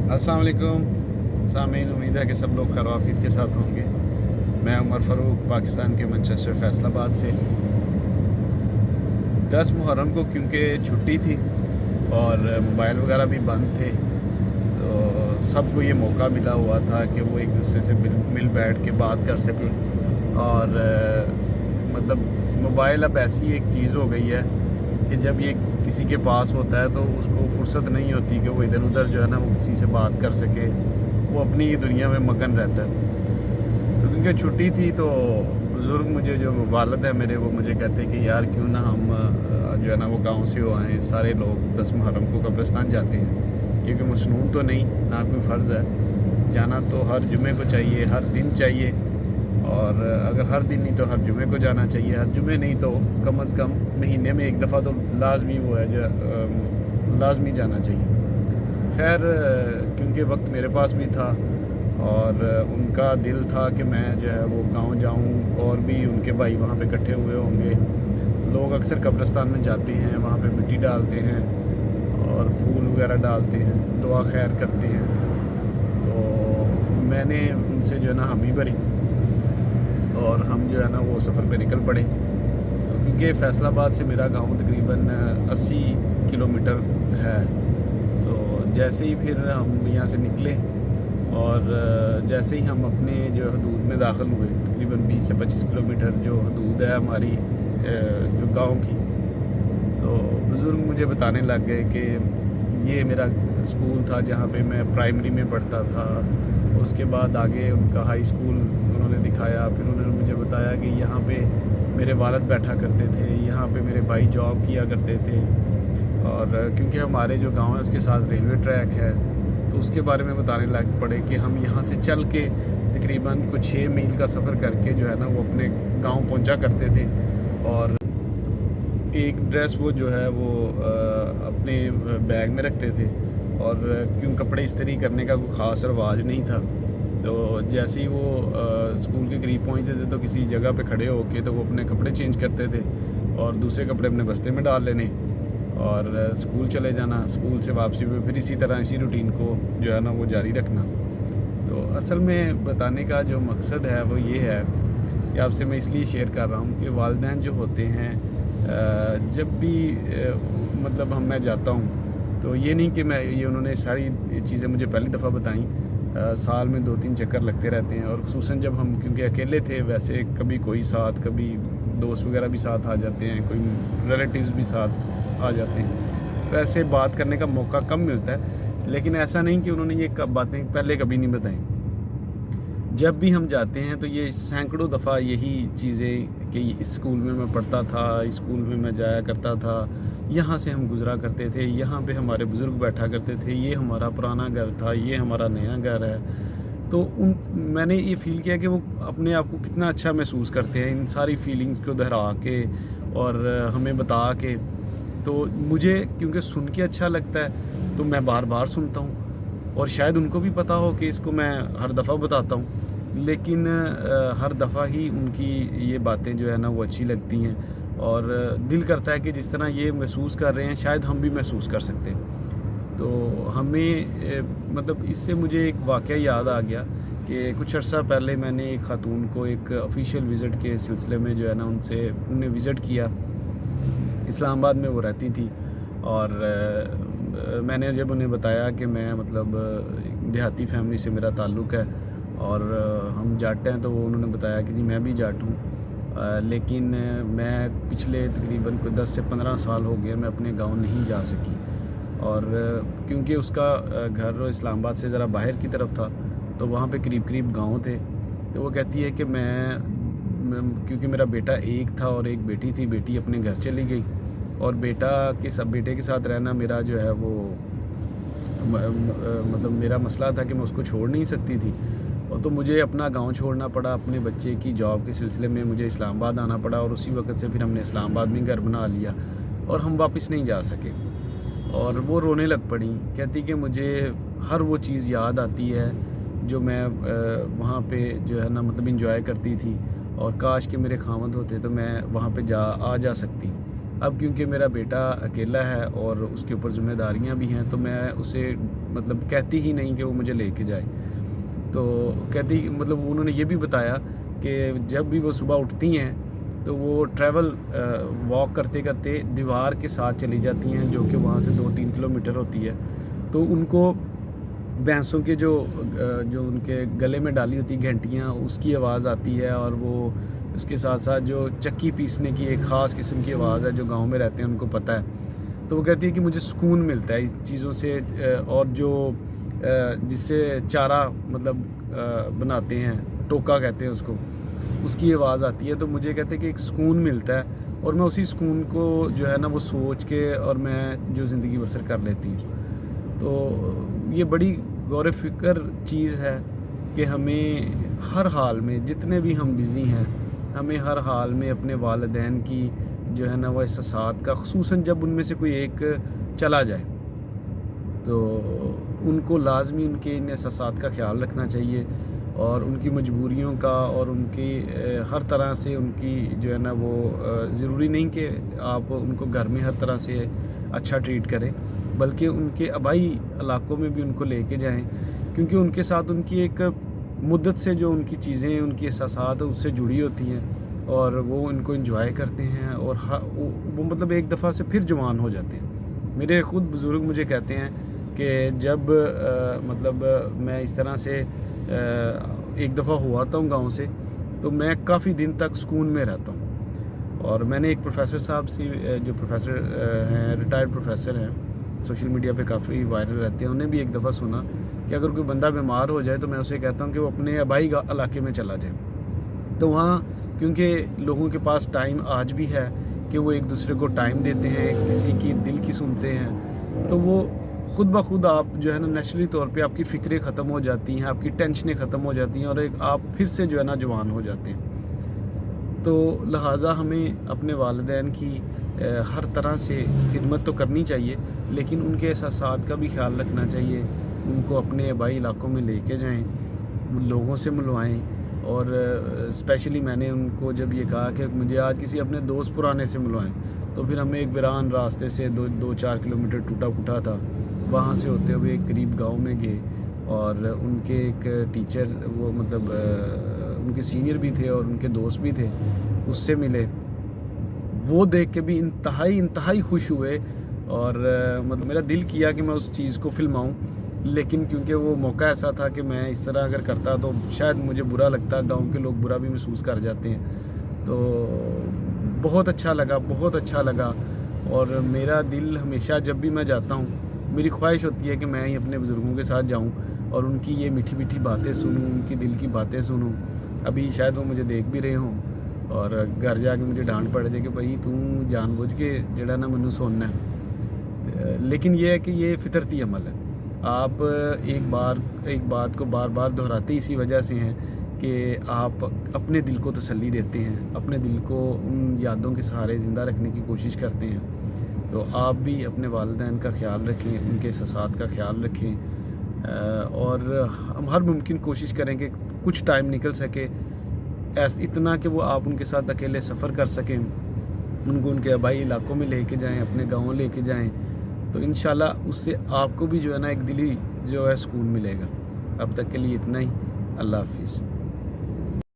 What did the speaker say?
अस्सलाम वालेकुम सामीन, उम्मीद है कि सब लोग खैर आफियत के साथ होंगे। मैं उमर फ़ारूक पाकिस्तान के मैनचेस्टर फैसलाबाद से 10 मुहर्रम को क्योंकि छुट्टी थी और मोबाइल वगैरह भी बंद थे, तो सबको ये मौका मिला हुआ था कि वो एक दूसरे से मिल बैठ के बात कर सकें। और मतलब मोबाइल अब ऐसी एक चीज़ हो गई है कि जब ये किसी के पास होता है तो उसको फुर्सत नहीं होती कि वो इधर उधर जो है ना वो किसी से बात कर सके, वो अपनी ही दुनिया में मगन रहता है। तो क्योंकि छुट्टी थी तो बुज़ुर्ग मुझे जो वालिद है मेरे, वो मुझे कहते कि यार क्यों ना हम जो है ना वो गांव से हो आएँ। सारे लोग 10 मुहर्रम को कब्रिस्तान जाते हैं, क्योंकि मसनून तो नहीं, ना कोई फ़र्ज़ है जाना, तो हर जुमे को चाहिए, हर दिन चाहिए। और अगर हर दिन नहीं तो हर जुमे को जाना चाहिए, हर जुमे नहीं तो कम अज़ कम महीने में एक दफ़ा तो लाजमी वो है जो लाजमी जाना चाहिए। खैर क्योंकि वक्त मेरे पास भी था और उनका दिल था कि मैं जो है वो गांव जाऊं, और भी उनके भाई वहाँ पे इकट्ठे हुए होंगे। लोग अक्सर कब्रिस्तान में जाते हैं, वहाँ पे मिट्टी डालते हैं और फूल वगैरह डालते हैं, दुआ खैर करते हैं। तो मैंने उनसे जो है ना हामी भरी और हम जो है ना वो सफ़र पे निकल पड़े। तो क्योंकि फैसलाबाद से मेरा गांव तकरीबन 80 किलोमीटर है, तो जैसे ही फिर हम यहाँ से निकले और जैसे ही हम अपने जो हदूद में दाखिल हुए, तकरीबन 20 से 25 किलोमीटर जो हदूद है हमारी जो गांव की, तो बुज़ुर्ग मुझे बताने लग गए कि ये मेरा स्कूल था जहाँ पे मैं प्राइमरी में पढ़ता था। उसके बाद आगे उनका हाई स्कूल उन्होंने दिखाया। फिर उन्होंने मुझे बताया कि यहाँ पे मेरे वालिद बैठा करते थे, यहाँ पे मेरे भाई जॉब किया करते थे। और क्योंकि हमारे जो गांव है उसके साथ रेलवे ट्रैक है, तो उसके बारे में बताने लग पड़े कि हम यहाँ से चल के तकरीबन कुछ 6 मील का सफ़र करके जो है ना वो अपने गांव पहुँचा करते थे। और एक ड्रेस वो जो है वो अपने बैग में रखते थे, और क्यों कपड़े इस्त्री करने का कोई ख़ास रवाज नहीं था, तो जैसे ही वो स्कूल के करीब पहुँचते थे तो किसी जगह पे खड़े होके तो वो अपने कपड़े चेंज करते थे और दूसरे कपड़े अपने बस्ते में डाल लेने और स्कूल चले जाना। स्कूल से वापसी में फिर इसी तरह इसी रूटीन को जो है ना वो जारी रखना। तो असल में बताने का जो मकसद है वो ये है कि आपसे मैं इसलिए शेयर कर रहा हूँ कि वालिदैन जो होते हैं जब भी मतलब मैं जाता हूँ, तो ये नहीं कि मैं ये उन्होंने सारी चीज़ें मुझे पहली दफ़ा बताई। साल में 2-3 चक्कर लगते रहते हैं, और ख़ुसूसन जब हम क्योंकि अकेले थे, वैसे कभी कोई साथ, कभी दोस्त वगैरह भी साथ आ जाते हैं, कोई रिलेटिव्स भी साथ आ जाते हैं, तो ऐसे बात करने का मौका कम मिलता है। लेकिन ऐसा नहीं कि उन्होंने ये बातें पहले कभी नहीं बताई। जब भी हम जाते हैं तो ये सैकड़ों दफ़ा यही चीज़ें कि इस स्कूल में मैं पढ़ता था, इस स्कूल में मैं जाया करता था, यहाँ से हम गुज़रा करते थे, यहाँ पे हमारे बुज़ुर्ग बैठा करते थे, ये हमारा पुराना घर था, ये हमारा नया घर है। तो मैंने ये फ़ील किया कि वो अपने आप को कितना अच्छा महसूस करते हैं इन सारी फीलिंग्स को दोहरा के और हमें बता के। तो मुझे क्योंकि सुन के अच्छा लगता है तो मैं बार बार सुनता हूँ, और शायद उनको भी पता हो कि इसको मैं हर दफ़ा बताता हूँ, लेकिन हर दफ़ा ही उनकी ये बातें जो है ना वो अच्छी लगती हैं, और दिल करता है कि जिस तरह ये महसूस कर रहे हैं शायद हम भी महसूस कर सकते हैं। तो हमें मतलब इससे मुझे एक वाक़या याद आ गया कि कुछ अर्सा पहले मैंने एक ख़ातून को एक ऑफ़िशियल विज़िट के सिलसिले में जो है ना उन्हें विज़िट किया। इस्लामाबाद में वो रहती थी, और मैंने जब उन्हें बताया कि मैं मतलब एक देहाती फैमिली से मेरा ताल्लुक़ है और हम जाट हैं, तो वो उन्होंने बताया कि जी मैं भी जाट हूँ, लेकिन मैं पिछले तकरीबन कोई 10 से 15 साल हो गए मैं अपने गांव नहीं जा सकी। और क्योंकि उसका घर इस्लामाबाद से ज़रा बाहर की तरफ था, तो वहाँ पे करीब करीब गांव थे। तो वो कहती है कि मैं क्योंकि मेरा बेटा एक था और एक बेटी थी, बेटी अपने घर चली गई, और बेटे के साथ रहना मेरा जो है वो मतलब मेरा मसला था कि मैं उसको छोड़ नहीं सकती थी, और तो मुझे अपना गांव छोड़ना पड़ा। अपने बच्चे की जॉब के सिलसिले में मुझे इस्लामाबाद आना पड़ा, और उसी वक्त से फिर हमने इस्लामाबाद में घर बना लिया और हम वापस नहीं जा सके। और वो रोने लग पड़ी, कहती कि मुझे हर वो चीज़ याद आती है जो मैं वहाँ पे जो है ना मतलब इंजॉय करती थी, और काश कि मेरे खामद होते तो मैं वहाँ पे आ जा सकती। اب کیونکہ میرا بیٹا اکیلا ہے اور اس کے اوپر ذمہ داریاں بھی ہیں، تو میں اسے مطلب کہتی ہی نہیں کہ وہ مجھے لے کے جائے. تو کہتی مطلب انہوں نے یہ بھی بتایا کہ جب بھی وہ صبح اٹھتی ہیں تو وہ ٹریول واک کرتے کرتے دیوار کے ساتھ چلی جاتی ہیں، جو کہ وہاں سے 2-3 کلومیٹر ہوتی ہے. تو ان کو بھینسوں کے جو ان کے گلے میں ڈالی ہوتی گھنٹیاں، اس کی آواز آتی ہے، اور وہ اس کے ساتھ ساتھ جو چکی پیسنے کی ایک خاص قسم کی آواز ہے جو گاؤں میں رہتے ہیں ان کو پتہ ہے. تو وہ کہتی ہے کہ مجھے سکون ملتا ہے اس چیزوں سے، اور جو جس سے چارہ مطلب بناتے ہیں، ٹوکا کہتے ہیں اس کو، اس کی آواز آتی ہے. تو مجھے کہتے ہیں کہ ایک سکون ملتا ہے، اور میں اسی سکون کو جو ہے نا وہ سوچ کے اور میں جو زندگی بسر کر لیتی ہوں. تو یہ بڑی غور و فکر چیز ہے کہ ہمیں ہر حال میں، جتنے بھی ہم بزی ہیں، ہمیں ہر حال میں اپنے والدین کی جو ہے نا وہ احساسات کا، خصوصاً جب ان میں سے کوئی ایک چلا جائے، تو ان کو لازمی ان کے ان احساسات کا خیال رکھنا چاہیے، اور ان کی مجبوریوں کا، اور ان کی ہر طرح سے ان کی جو ہے نا وہ ضروری نہیں کہ آپ ان کو گھر میں ہر طرح سے اچھا ٹریٹ کریں، بلکہ ان کے آبائی علاقوں میں بھی ان کو لے کے جائیں، کیونکہ ان کے ساتھ ان کی ایک مدت سے جو ان کی چیزیں، ان کی احساسات اس سے جڑی ہوتی ہیں، اور وہ ان کو انجوائے کرتے ہیں، اور وہ مطلب ایک دفعہ سے پھر جوان ہو جاتے ہیں. میرے خود بزرگ مجھے کہتے ہیں کہ جب مطلب میں اس طرح سے ایک دفعہ ہوا آتا ہوں گاؤں سے، تو میں کافی دن تک سکون میں رہتا ہوں. اور میں نے ایک پروفیسر صاحب سے، جو پروفیسر ہیں، ریٹائرڈ پروفیسر ہیں، سوشل میڈیا پہ کافی وائرل رہتے ہیں، انہیں بھی ایک دفعہ سنا کہ اگر کوئی بندہ بیمار ہو جائے تو میں اسے کہتا ہوں کہ وہ اپنے آبائی علاقے میں چلا جائے. تو وہاں کیونکہ لوگوں کے پاس ٹائم آج بھی ہے کہ وہ ایک دوسرے کو ٹائم دیتے ہیں، کسی کی دل کی سنتے ہیں، تو وہ خود بخود آپ جو ہے نا نیچرلی طور پہ آپ کی فکریں ختم ہو جاتی ہیں، آپ کی ٹینشنیں ختم ہو جاتی ہیں، اور ایک آپ پھر سے جو ہے نا جوان ہو جاتے ہیں. تو لہٰذا ہمیں اپنے والدین کی ہر طرح سے خدمت تو کرنی چاہیے، لیکن ان کے احساسات کا بھی خیال رکھنا چاہیے. ان کو اپنے آبائی علاقوں میں لے کے جائیں، لوگوں سے ملوائیں. اور اسپیشلی میں نے ان کو جب یہ کہا کہ مجھے آج کسی اپنے دوست پرانے سے ملوائیں، تو پھر ہمیں ایک ویران راستے سے 2-4 کلومیٹر ٹوٹا پھوٹا تھا، وہاں سے ہوتے ہوئے ایک قریب گاؤں میں گئے، اور ان کے ایک ٹیچر، وہ مطلب ان کے سینئر بھی تھے اور ان کے دوست بھی تھے، اس سے ملے. وہ دیکھ کے بھی انتہائی خوش ہوئے، اور مطلب میرا دل کیا کہ میں اس چیز کو فلماؤں، لیکن کیونکہ وہ موقع ایسا تھا کہ میں اس طرح اگر کرتا تو شاید مجھے برا لگتا، گاؤں کے لوگ برا بھی محسوس کر جاتے ہیں. تو بہت اچھا لگا. اور میرا دل ہمیشہ جب بھی میں جاتا ہوں، میری خواہش ہوتی ہے کہ میں ہی اپنے بزرگوں کے ساتھ جاؤں اور ان کی یہ میٹھی میٹھی باتیں سنوں، ان کی دل کی باتیں سنوں. ابھی شاید وہ مجھے دیکھ بھی رہے ہوں، اور گھر جا کے مجھے ڈانٹ پڑ جائے کہ بھائی تو جان بوجھ کے جڑا نا منو سننا ہے. لیکن یہ ہے کہ یہ فطرتی عمل ہے. آپ ایک بات کو بار بار دہراتے اسی وجہ سے ہیں کہ آپ اپنے دل کو تسلی دیتے ہیں، اپنے دل کو ان یادوں کے سہارے زندہ رکھنے کی کوشش کرتے ہیں. تو آپ بھی اپنے والدین کا خیال رکھیں، ان کے احساسات کا خیال رکھیں، اور ہم ہر ممکن کوشش کریں کہ کچھ ٹائم نکل سکے، اتنا کہ وہ آپ ان کے ساتھ اکیلے سفر کر سکیں، ان کو ان کے آبائی علاقوں میں لے کے جائیں، اپنے گاؤں لے کے جائیں. تو انشاءاللہ اس سے آپ کو بھی جو ہے نا ایک دلی جو ہے سکون ملے گا. اب تک کے لیے اتنا ہی. اللہ حافظ.